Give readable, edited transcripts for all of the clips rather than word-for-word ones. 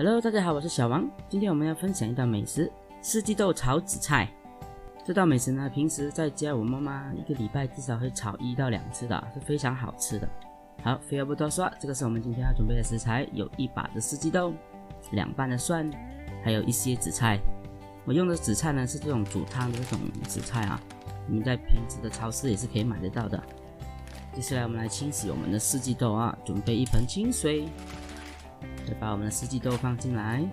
Hello， 大家好，我是小王。今天我们要分享一道美食——四季豆炒紫菜。这道美食呢，平时在家我妈妈一个礼拜至少会炒1到2次的，是非常好吃的。好，废话不多说，这个是我们今天要准备的食材，有1把的四季豆，2瓣的蒜，还有一些紫菜。我用的紫菜呢是这种煮汤的这种紫菜啊，你们在平时的超市也是可以买得到的。接下来我们来清洗我们的四季豆啊，准备1盆清水。再把我们的四季豆放进来，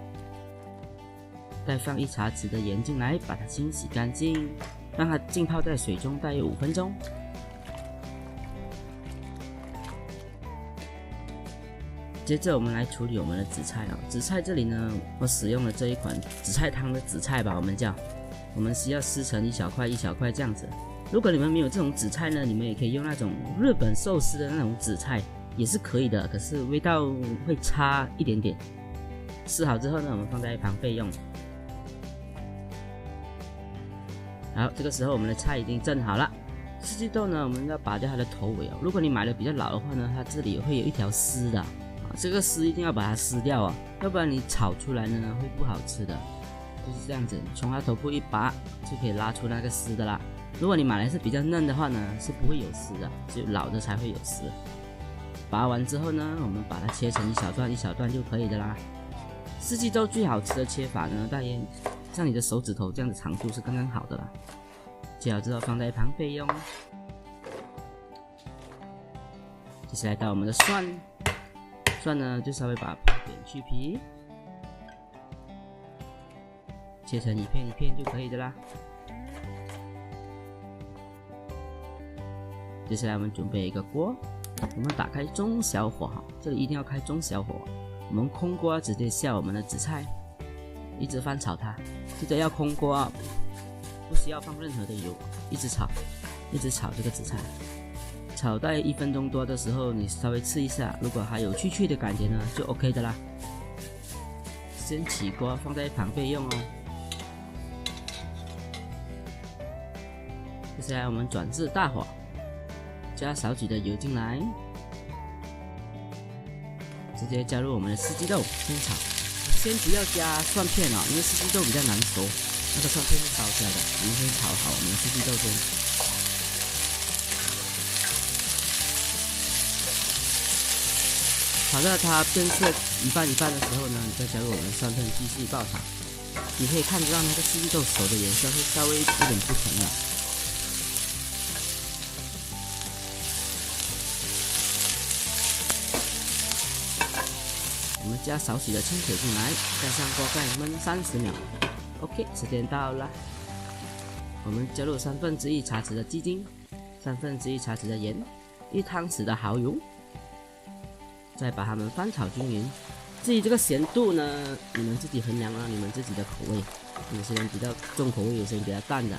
再放1茶匙的盐进来，把它清洗干净，让它浸泡在水中大约5分钟。接着我们来处理我们的紫菜哦。紫菜这里呢，我使用了这一款紫菜汤的紫菜吧，我们需要撕成1小块1小块这样子。如果你们没有这种紫菜呢，你们也可以用那种日本寿司的那种紫菜。也是可以的，可是味道会差一点点。撕好之后呢，我们放在一旁备用。好，这个时候我们的菜已经蒸好了。四季豆呢，我们要拔掉它的头尾哦。如果你买的比较老的话呢，它这里会有一条丝的这个丝一定要把它撕掉要不然你炒出来呢会不好吃的。就是这样子，从它头部一拔就可以拉出那个丝的啦。如果你买来是比较嫩的话呢，是不会有丝的，只有老的才会有丝。拔完之后呢，我们把它切成1小段1小段就可以的啦。四季豆最好吃的切法呢，大约像你的手指头这样的长度是刚刚好的啦。切好之后放在一旁备用。接下来到我们的蒜呢就稍微把泡点去皮，切成一片一片就可以的啦。接下来我们准备一个锅。我们打开中小火这里一定要开中小火。我们空锅直接下我们的紫菜，一直翻炒它。记得要空锅不需要放任何的油，一直炒这个紫菜。炒到1分钟多的时候，你稍微吃一下，如果还有脆脆的感觉呢，就 OK 的啦。先起锅放在一旁备用接下来我们转至大火。加少许的油进来，直接加入我们的四季豆，先炒。先不要加蒜片因为四季豆比较难熟，那个蒜片是烧焦的。我们先炒好我们的四季豆先。炒到它变色一半一半的时候呢，你再加入我们的蒜片继续爆炒。你可以看得到那个四季豆熟的颜色会稍微有点不同了。我们加少许的清水进来，盖上锅盖焖30秒。OK， 时间到了。我们加入1/3茶匙的鸡精，1/3茶匙的盐，1汤匙的蚝油，再把它们翻炒均匀。至于这个咸度呢，你们自己衡量你们自己的口味。有些人比较重口味，有些人比较淡的。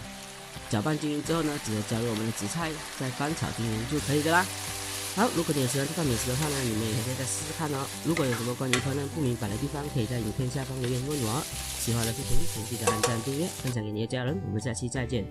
搅拌均匀之后呢，直接加入我们的紫菜，再翻炒均匀就可以的啦。好，如果你有喜欢这道美食的话呢，你们也可以再试试看如果有什么关于烹饪不明白的地方，可以在影片下方留言问我。喜欢的视频请记得按赞、订阅、分享给你的家人。我们下期再见。